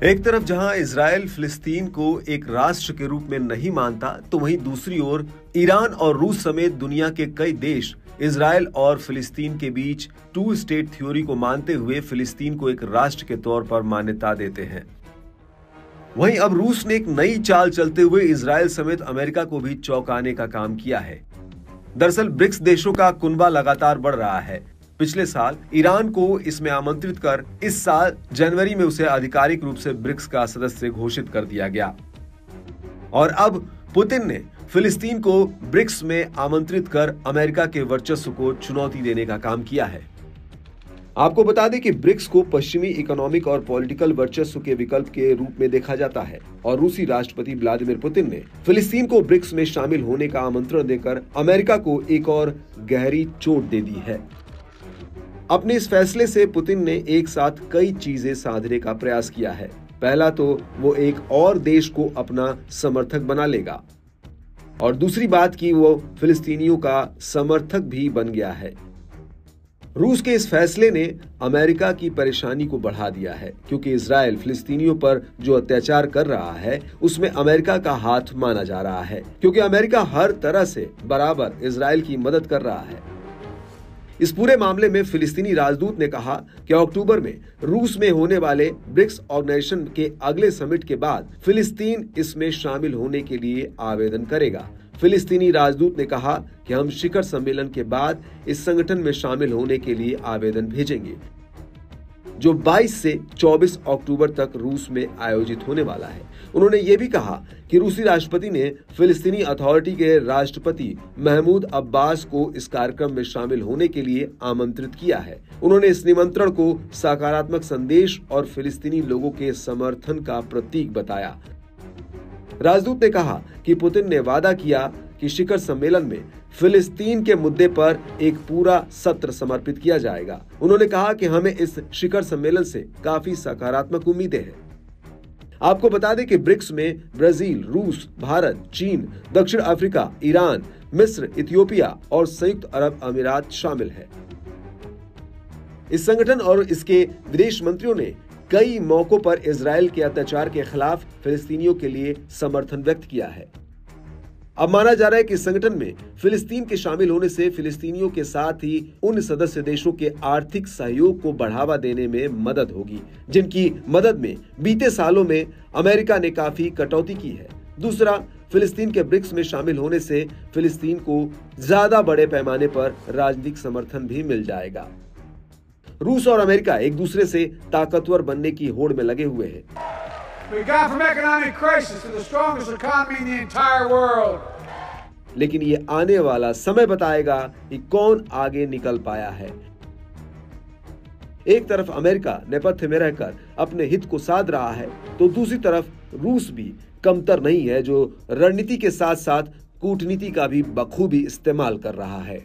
एक तरफ जहां इजराइल फिलिस्तीन को एक राष्ट्र के रूप में नहीं मानता, तो वहीं दूसरी ओर ईरान और रूस समेत दुनिया के कई देश इजराइल और फिलिस्तीन के बीच टू स्टेट थ्योरी को मानते हुए फिलिस्तीन को एक राष्ट्र के तौर पर मान्यता देते हैं। वहीं अब रूस ने एक नई चाल चलते हुए इजराइल समेत अमेरिका को भी चौंकाने का काम किया है। दरअसल ब्रिक्स देशों का कुनबा लगातार बढ़ रहा है। पिछले साल ईरान को इसमें आमंत्रित कर इस साल जनवरी में उसे आधिकारिक रूप से ब्रिक्स का सदस्य घोषित कर दिया गया। और अब पुतिन ने फिलिस्तीन को ब्रिक्स में आमंत्रित कर अमेरिका के वर्चस्व को चुनौती देने का काम किया है। आपको बता दें कि ब्रिक्स को पश्चिमी इकोनॉमिक और पॉलिटिकल वर्चस्व के विकल्प के रूप में देखा जाता है और रूसी राष्ट्रपति व्लादिमीर पुतिन ने फिलिस्तीन को ब्रिक्स में शामिल होने का आमंत्रण देकर अमेरिका को एक और गहरी चोट दे दी है। अपने इस फैसले से पुतिन ने एक साथ कई चीजें साधने का प्रयास किया है। पहला तो वो एक और देश को अपना समर्थक बना लेगा और दूसरी बात कि वो फिलिस्तीनियों का समर्थक भी बन गया है। रूस के इस फैसले ने अमेरिका की परेशानी को बढ़ा दिया है, क्योंकि इजराइल फिलिस्तीनियों पर जो अत्याचार कर रहा है उसमें अमेरिका का हाथ माना जा रहा है, क्योंकि अमेरिका हर तरह से बराबर इजराइल की मदद कर रहा है। इस पूरे मामले में फिलिस्तीनी राजदूत ने कहा कि अक्टूबर में रूस में होने वाले ब्रिक्स ऑर्गेनाइजेशन के अगले समिट के बाद फिलिस्तीन इसमें शामिल होने के लिए आवेदन करेगा। फिलिस्तीनी राजदूत ने कहा कि हम शिखर सम्मेलन के बाद इस संगठन में शामिल होने के लिए आवेदन भेजेंगे, जो 22 से 24 अक्टूबर तक रूस में आयोजित होने वाला है। उन्होंने ये भी कहा कि रूसी राष्ट्रपति ने फिलिस्तीनी अथॉरिटी के राष्ट्रपति महमूद अब्बास को इस कार्यक्रम में शामिल होने के लिए आमंत्रित किया है। उन्होंने इस निमंत्रण को सकारात्मक संदेश और फिलिस्तीनी लोगों के समर्थन का प्रतीक बताया। राजदूत ने कहा कि पुतिन ने वादा किया कि शिखर सम्मेलन में फिलिस्तीन के मुद्दे पर एक पूरा सत्र समर्पित किया जाएगा। उन्होंने कहा कि हमें इस शिखर सम्मेलन से काफी सकारात्मक उम्मीदें हैं। आपको बता दें कि ब्रिक्स में ब्राजील, रूस, भारत, चीन, दक्षिण अफ्रीका, ईरान, मिस्र, इथियोपिया और संयुक्त अरब अमीरात शामिल है। इस संगठन और इसके विदेश मंत्रियों ने कई मौकों पर इजराइल के अत्याचार के खिलाफ फिलिस्तीनियों के लिए समर्थन व्यक्त किया है। अब माना जा रहा है कि इस संगठन में फिलिस्तीन के शामिल होने से फिलिस्तीनियों के साथ ही उन सदस्य देशों के आर्थिक सहयोग को बढ़ावा देने में मदद होगी, जिनकी मदद में बीते सालों में अमेरिका ने काफी कटौती की है। दूसरा, फिलिस्तीन के ब्रिक्स में शामिल होने से फिलिस्तीन को ज्यादा बड़े पैमाने पर राजनीतिक समर्थन भी मिल जाएगा। रूस और अमेरिका एक दूसरे से ताकतवर बनने की होड़ में लगे हुए हैं। लेकिन ये आने वाला समय बताएगा कि कौन आगे निकल पाया है। एक तरफ अमेरिका नेपथ्य में रहकर अपने हित को साध रहा है, तो दूसरी तरफ रूस भी कमतर नहीं है, जो रणनीति के साथ साथ कूटनीति का भी बखूबी इस्तेमाल कर रहा है।